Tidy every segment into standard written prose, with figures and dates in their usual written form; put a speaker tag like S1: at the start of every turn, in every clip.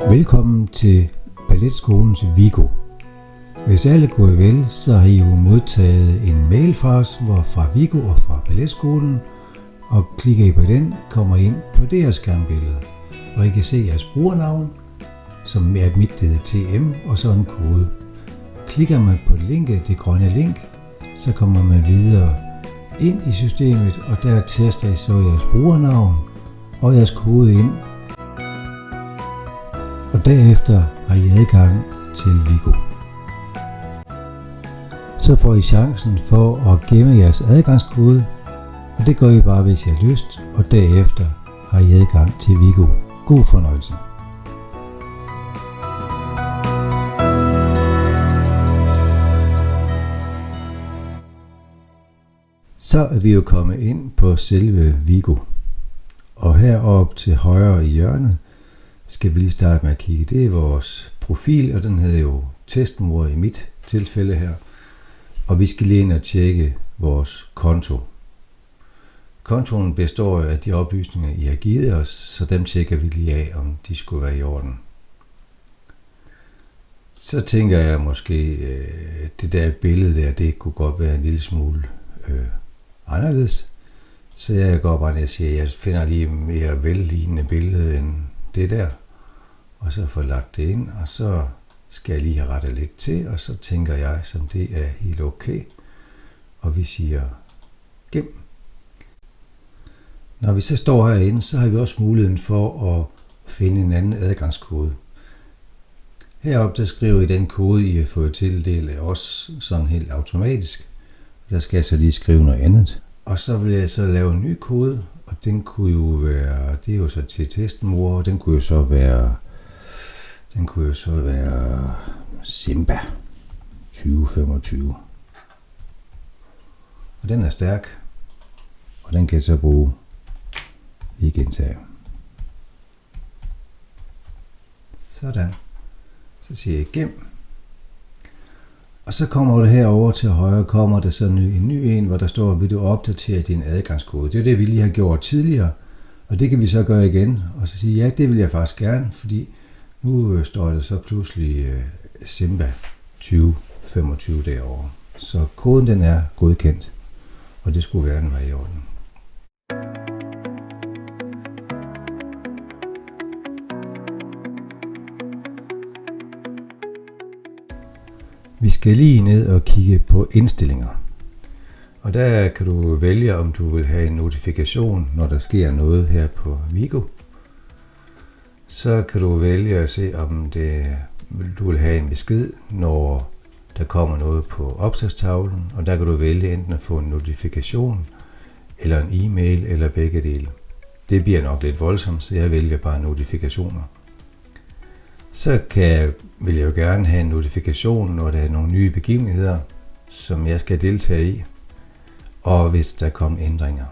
S1: Velkommen til Balletskolen til Vigo. Hvis alle går vel, så har I jo modtaget en mail fra os fra Vigo og fra Balletskolen, og klikker I på den, kommer I ind på det her skærmbillede, og I kan se jeres brugernavn, som er mit, det hedder TM, og så en kode. Klikker man på linket, det grønne link, så kommer man videre ind i systemet, og der tester I så jeres brugernavn og jeres kode ind. Og derefter har I adgang til Vigo. Så får I chancen for at gemme jeres adgangskode, og det gør I bare, hvis I har lyst, og derefter har I adgang til Vigo. God fornøjelse. Så er vi jo kommet ind på selve Vigo, og heroppe til højre i hjørnet skal vi lige starte med at kigge. Det er vores profil, og den hedder jo testmor i mit tilfælde her, og vi skal lige ind og tjekke vores konto. Kontoen består af de oplysninger, I har givet os, så dem tjekker vi lige af, om de skulle være i orden. Så tænker jeg måske, det der billede der, det kunne godt være en lille smule anderledes. Så jeg går bare ned og siger, at jeg finder lige mere vellignende billede end det der. Og så får lagt det ind, og så skal jeg lige have rettet lidt til, og så tænker jeg, som det er helt okay. Og vi siger gem. Når vi så står herinde, så har vi også muligheden for at finde en anden adgangskode. Heroppe der skriver I den kode, I har fået tildelt af os sådan helt automatisk. Der skal jeg så lige skrive noget andet. Og så vil jeg så lave en ny kode, og den kunne jo være, det er jo så til testmor, og den kunne jo så være Simba 2025. Og den er stærk, og den kan jeg så bruge i gentag. Sådan. Så siger jeg gem. Og så kommer det herover til højre, kommer der så en ny en, hvor der står, vil du opdatere din adgangskode. Det er det, vi lige har gjort tidligere, og det kan vi så gøre igen. Og så sige, ja, det vil jeg faktisk gerne, fordi nu står der så pludselig Simba 2025 derovre. Så koden den er godkendt, og det skulle gerne være i orden. Vi skal lige ned og kigge på indstillinger. Og der kan du vælge, om du vil have en notifikation, når der sker noget her på Vigo. Så kan du vælge at se, om du vil have en besked, når der kommer noget på opslagstavlen. Og der kan du vælge enten at få en notifikation, eller en e-mail, eller begge dele. Det bliver nok lidt voldsomt, så jeg vælger bare notifikationer. Så vil jeg jo gerne have en notifikation, når der er nogle nye begivenheder, som jeg skal deltage i, og hvis der kommer ændringer.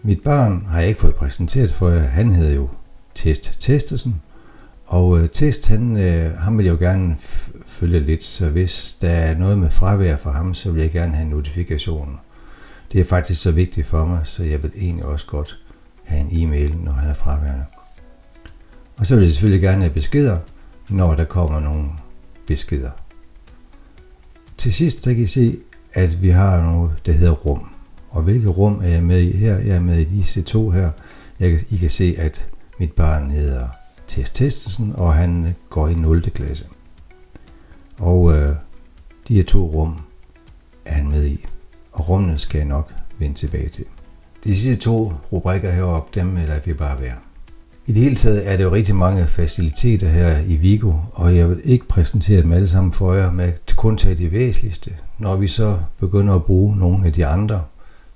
S1: Mit barn har jeg ikke fået præsenteret for jer. Han hedder jo Testersen, og Test, ham vil jeg jo gerne følge lidt, så hvis der er noget med fravær for ham, så vil jeg gerne have en notifikation. Det er faktisk så vigtigt for mig, så jeg vil egentlig også godt have en e-mail, når han er fraværende. Og så vil jeg selvfølgelig gerne have beskeder, når der kommer nogle beskeder. Til sidst så kan I se, at vi har noget, der hedder rum. Og hvilke rum er jeg med i her? Jeg er med i disse to her. I kan se, at mit barn hedder Testersen, og han går i 0. klasse. Og de her to rum er han med i. Og rummene skal jeg nok vende tilbage til. De sidste to rubrikker heroppe, dem lader vi bare være. I det hele taget er det jo rigtig mange faciliteter her i Vigo, og jeg vil ikke præsentere dem alle sammen for jer, men kun tage de væsentligste. Når vi så begynder at bruge nogle af de andre,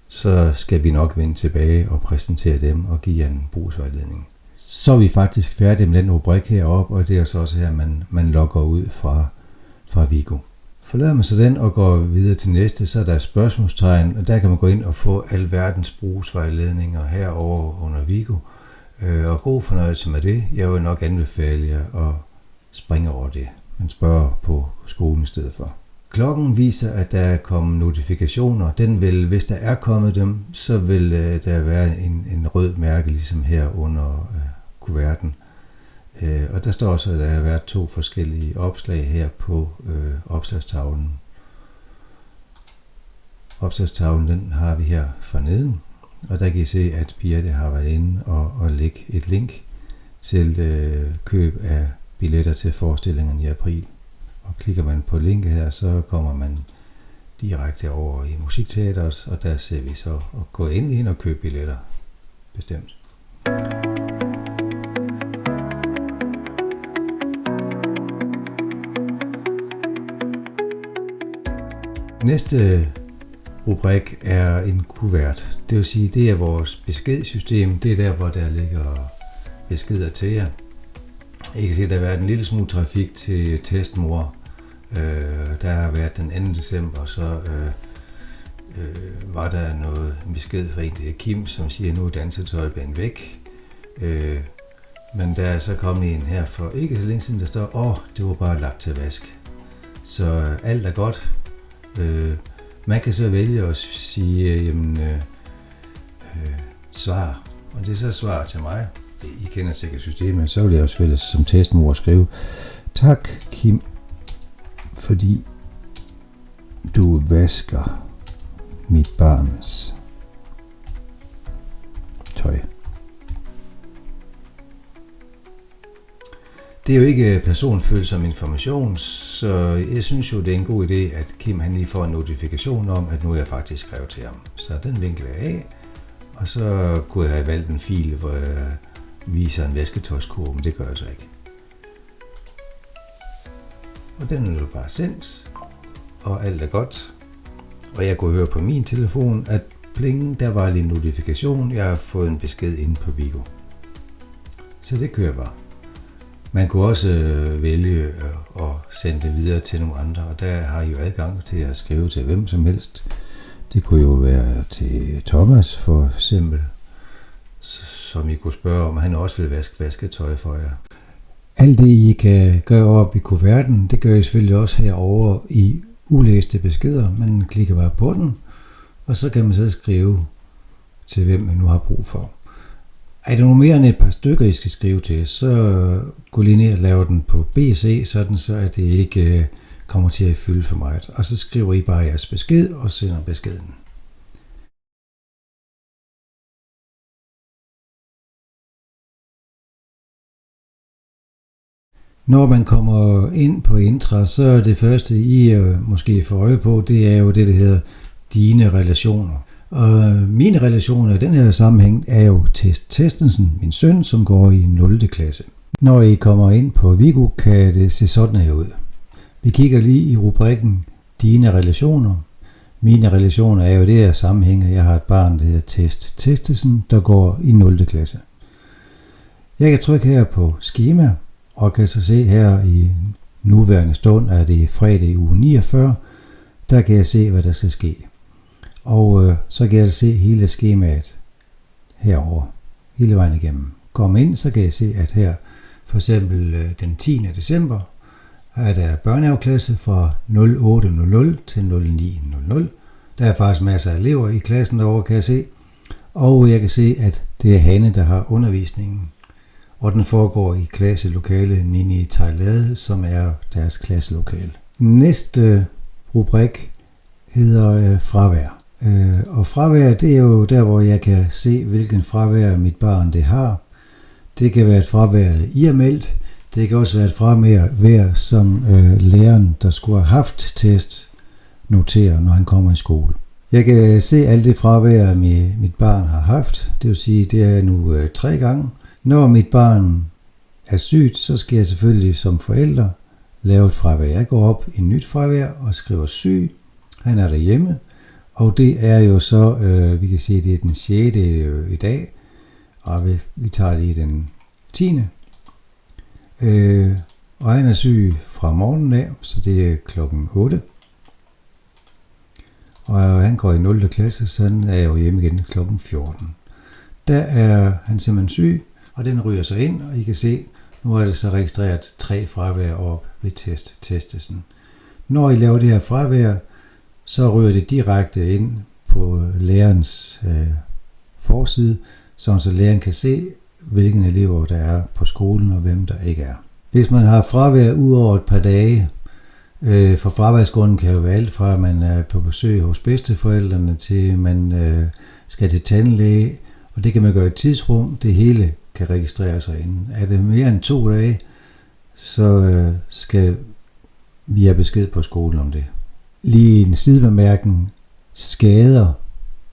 S1: så skal vi nok vende tilbage og præsentere dem og give jer en brugsvejledning. Så er vi faktisk færdige med den rubrik heroppe, og det er så også her, man logger ud fra Vigo. Forlader man så den og går videre til næste, så er der spørgsmålstegn, og der kan man gå ind og få alverdens brugsvejledninger herover under Vigo. Og god fornøjelse med det. Jeg vil nok anbefale jer at springe over det, men spørge på skolen i stedet for. Klokken viser, at der er kommet notifikationer. Den vil, hvis der er kommet dem, så vil der være en rød mærke, ligesom her under kuverten. Og der står så, at der har været 2 forskellige opslag her på opslagstavlen. Opslagstavlen, den har vi her forneden, og der kan I se, at Birte har været inde og lægge et link til køb af billetter til forestillingen i april. Og klikker man på linket her, så kommer man direkte over i Musikteatret, og der ser vi så at gå ind og købe billetter. Bestemt. Næste rubrik er en kuvert. Det vil sige, det er vores beskedssystem. Det er der, hvor der ligger beskeder til jer. I kan se, at der har været en lille smule trafik til testmor. Der har været den 2. december, så var der en besked fra en Kim, som siger, at nu er dansetøjbanen væk. Men der er så kommet en her for ikke så længe siden, der står, det var bare lagt til vask. Så alt er godt. Man kan så vælge at sige svar, og det er så svar til mig. I kender sikkert systemet, så vil jeg også vel som testmor skrive, tak Kim, fordi du vasker mit barns tøj. Det er jo ikke personfølsom information, så jeg synes jo, det er en god idé, at Kim han lige får en notifikation om, at nu er jeg faktisk skrevet til ham. Så den vinkler jeg af, og så kunne jeg have valgt en fil, hvor jeg viser en vasketøjskurve, men det gør jeg så ikke. Og den er jo bare sendt, og alt er godt. Og jeg kunne høre på min telefon, at pling, der var lige en notifikation, jeg har fået en besked inde på Vigo. Så det kører bare. Man kunne også vælge at sende det videre til nogle andre, og der har I jo adgang til at skrive til hvem som helst. Det kunne jo være til Thomas for eksempel, som I kunne spørge om, han også vil vaske tøj for jer. Alt det I kan gøre op i kuverten, det gør I selvfølgelig også herovre i ulæste beskeder. Man klikker bare på den, og så kan man så skrive til hvem man nu har brug for. Er der nu mere end et par stykker, I skal skrive til, så gå lige ned og lave den på BC, sådan så at det ikke kommer til at fylde for meget. Og så skriver I bare jeres besked og sender beskeden. Når man kommer ind på Intra, så er det første, I måske får øje på, det er jo det, der hedder dine relationer. Og mine relationer i den her sammenhæng er jo Testensen, min søn, som går i 0. klasse. Når I kommer ind på Vigo, kan det se sådan her ud. Vi kigger lige i rubrikken dine relationer. Mine relationer er jo det her sammenhæng, jeg har et barn, der hedder Testensen, der går i 0. klasse. Jeg kan trykke her på skema, og kan så se her i nuværende stund, at det er fredag i uge 49, der kan jeg se, hvad der skal ske. Og så kan jeg se hele skemaet herover hele vejen igennem. Går man ind, så kan jeg se, at her for eksempel den 10. december er der børnehaveklasse fra 08.00 til 09.00. Der er faktisk masser af elever i klassen derovre, kan jeg se. Og jeg kan se, at det er Hanne, der har undervisningen. Og den foregår i klasselokale Nini Thailand, som er deres klasselokale. Næste rubrik hedder fravær. Og fravær, det er jo der, hvor jeg kan se, hvilken fravær mit barn det har. Det kan være et fravær, I er meldt. Det kan også være et fravær, som læreren, der skulle have haft test, noterer, når han kommer i skole. Jeg kan se alt det fravær, mit barn har haft. Det vil sige, det er nu 3 gange. Når mit barn er sygt, så skal jeg selvfølgelig som forælder lave et fravær. Jeg går op i nyt fravær og skriver syg. Han er derhjemme. Og det er jo så, vi kan sige, det er den 6. i dag, og vi tager lige den 10. Og han er syg fra morgenen af, så det er klokken 8. Og han går i 0. klasse, så han er jo hjemme igen klokken 14. Der er han simpelthen syg, og den ryger så ind, og I kan se, nu er det så registreret 3 fravær op ved Testensen. Når I laver det her fravær, så ryger det direkte ind på lærerens forside, så læreren kan se, hvilke elever der er på skolen og hvem der ikke er. Hvis man har fravær ud over et par dage, for fraværsgrunden kan jo være alt fra, at man er på besøg hos bedsteforældrene, til man skal til tandlæge, og det kan man gøre i et tidsrum, det hele kan registrere sig inden. Er det mere end 2 dage, så skal vi have besked på skolen om det. Lige en sidebemærkning, skader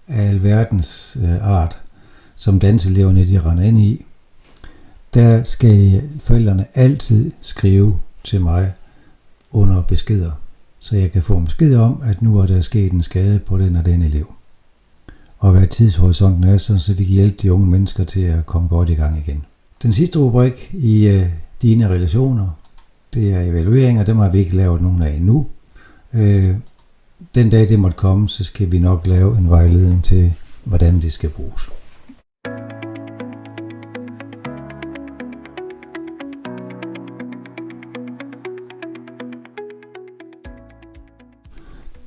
S1: af alverdens art, som danseleverne de render ind i, der skal forældrene altid skrive til mig under beskeder, så jeg kan få en besked om, at nu er der sket en skade på den og den elev. Og hvad tidshorisonten er, så vi kan hjælpe de unge mennesker til at komme godt i gang igen. Den sidste rubrik i dine relationer, det er evalueringer, dem har vi ikke lavet nogen af endnu. Den dag det måtte komme, så skal vi nok lave en vejledning til, hvordan det skal bruges.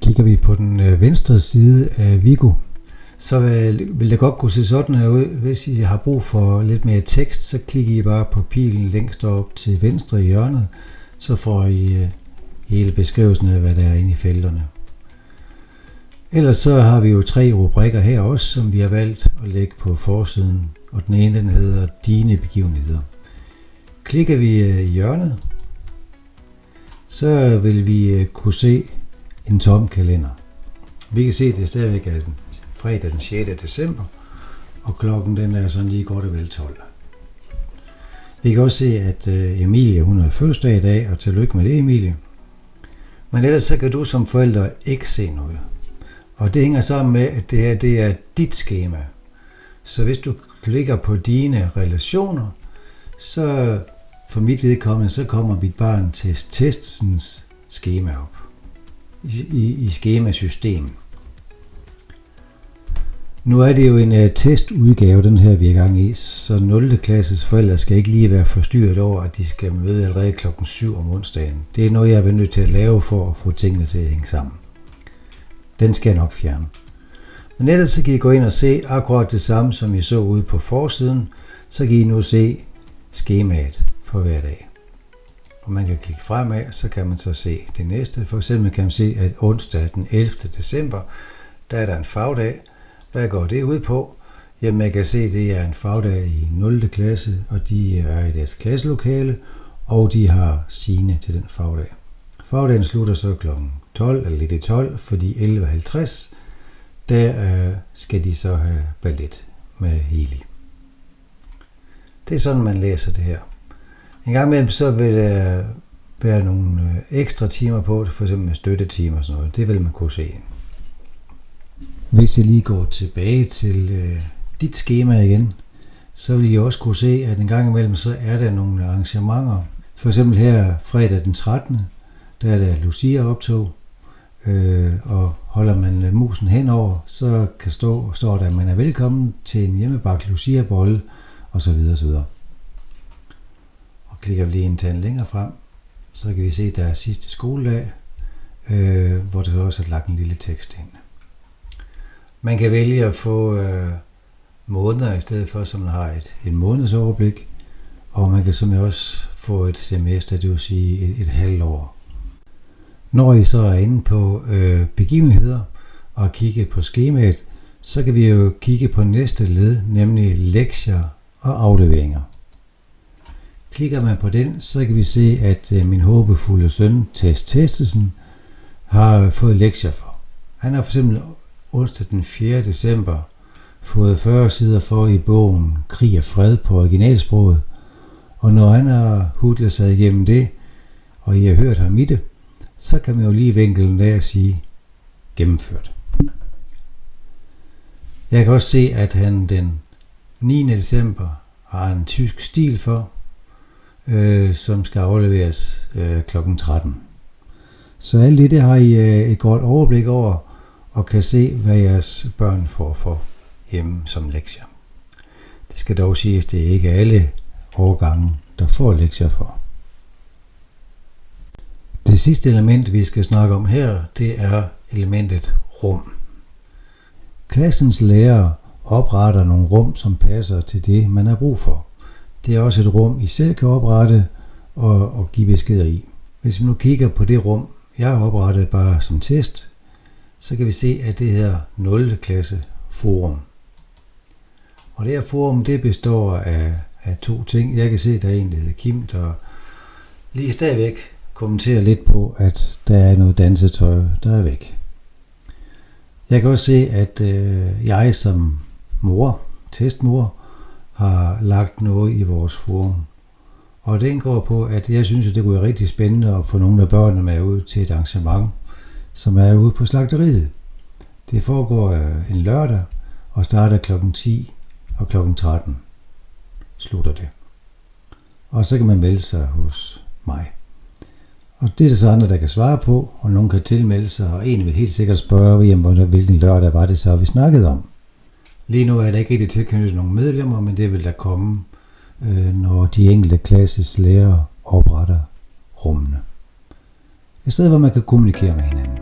S1: Kigger vi på den venstre side af Viggo, så vil det godt kunne se sådan her ud. Hvis I har brug for lidt mere tekst, så klikker I bare på pilen længst op til venstre i hjørnet, så får I hele beskrivelsen af, hvad der er inde i felterne. Ellers så har vi jo 3 rubrikker her også, som vi har valgt at lægge på forsiden, og den ene den hedder Dine begivenheder. Klikker vi i hjørnet, så vil vi kunne se en tom kalender. Vi kan se, at det stadigvæk er fredag den 6. december, og klokken den er sådan lige godt og vel 12. Vi kan også se, at Emilie hun har fødselsdag i dag, og tillykke med det, Emilie. Men ellers så kan du som forælder ikke se noget. Og det hænger sammen med, at det her det er dit skema. Så hvis du klikker på dine relationer, så for mit vedkommende, så kommer mit barn til testens skema op. I skemasystemet. Nu er det jo en testudgave, den her vi er i gang i, så 0. klasses forældre skal ikke lige være forstyrret over, at de skal møde allerede klokken 7 om onsdagen. Det er noget, jeg er nødt til at lave for at få tingene til at hænge sammen. Den skal jeg nok fjerne. Men ellers så kan I gå ind og se akkurat det samme, som I så ude på forsiden, så kan I nu se skemaet for hver dag. Og man kan klikke fremad, så kan man så se det næste. For eksempel kan man se, at onsdag den 11. december, der er der en fagdag. Hvad går det ud på? Jamen man kan se, at det er en fagdag i 0. klasse, og de er i deres klasselokale, og de har sine til den fagdag. Fagdagen slutter så kl. 12, eller lidt i 12, fordi 11.50, der skal de så have ballet med Heli. Det er sådan, man læser det her. En gang imellem så vil der være nogle ekstra timer på det, for eksempel med støttetimer og sådan noget. Det vil man kunne se. Hvis jeg lige går tilbage til dit skema igen, så vil I også kunne se, at en gang imellem så er der nogle arrangementer. For eksempel her fredag den 13. der er der Lucia-optog, og holder man musen henover, så står der, at man er velkommen til en hjemmebagt Lucia-bolle, osv. osv. Og klikker vi lige en tand længere frem, så kan vi se, at der er sidste skoledag, hvor der også er lagt en lille tekst ind. Man kan vælge at få måneder i stedet for, så man har et månedsoverblik, og man kan simpelthen også få et semester, det vil sige et halvt år. Når I så er inde på begivenheder og kigge på skemaet, så kan vi jo kigge på næste led, nemlig lektier og afleveringer. Klikker man på den, så kan vi se, at min håbefulde søn, Tess Testesen, har fået lektier for. Han har for eksempel onsdag den 4. december fået 40 sider for i bogen Krig og Fred på originalsproget, og når han har hudlet sig igennem det, og I har hørt ham i det, så kan man jo lige vinkle den der og sige gennemført. Jeg kan også se, at han den 9. december har en tysk stil for, som skal afleveres kl. 13. Så alt det har I et godt overblik over, og kan se, hvad jeres børn får for hjemme som lektier. Det skal dog siges, at det ikke er alle årgange, der får lektier for. Det sidste element, vi skal snakke om her, det er elementet rum. Klassens lærer opretter nogle rum, som passer til det, man har brug for. Det er også et rum, I selv kan oprette og give beskeder i. Hvis vi nu kigger på det rum, jeg har oprettet bare som test, så kan vi se, at det her 0. klasse forum. Og det her forum, det består af 2 ting. Jeg kan se, at der er en, der hedder Kim, der lige stadigvæk kommenterer lidt på, at der er noget dansetøj, der er væk. Jeg kan også se, at jeg som mor, testmor, har lagt noget i vores forum. Og det går på, at jeg synes, at det kunne være rigtig spændende at få nogle af børnene med ud til et arrangement, som er ude på slagteriet. Det foregår en lørdag og starter kl. 10 og kl. 13 slutter det. Og så kan man melde sig hos mig. Og det er der så andre, der kan svare på, og nogen kan tilmelde sig, og en vil helt sikkert spørge, hvilken lørdag var det så, vi snakkede om. Lige nu er der ikke rigtig tilknyttet nogle medlemmer, men det vil der komme, når de enkelte klasses lærere opretter rummene. Et sted, hvor man kan kommunikere med hinanden.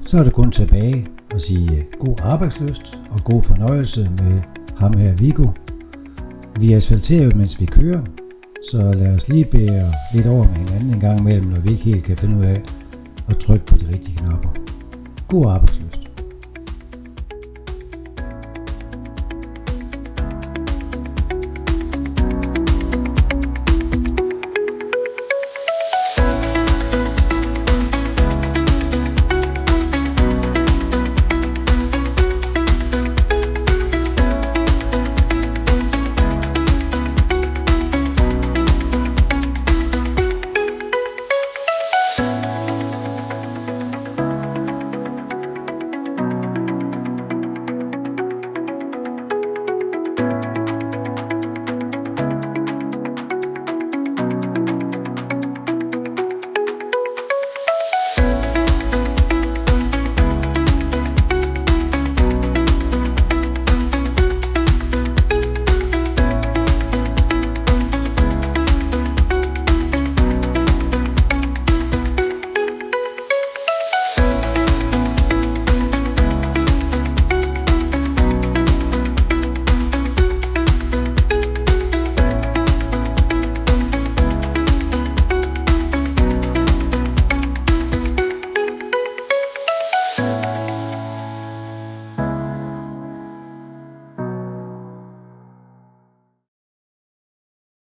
S1: Så er det kun tilbage at sige god arbejdslyst og god fornøjelse med ham her Viggo. Vi asfalterer jo, mens vi kører, så lad os lige bære lidt over med hinanden en gang imellem, når vi ikke helt kan finde ud af at trykke på de rigtige knapper. God arbejdslyst.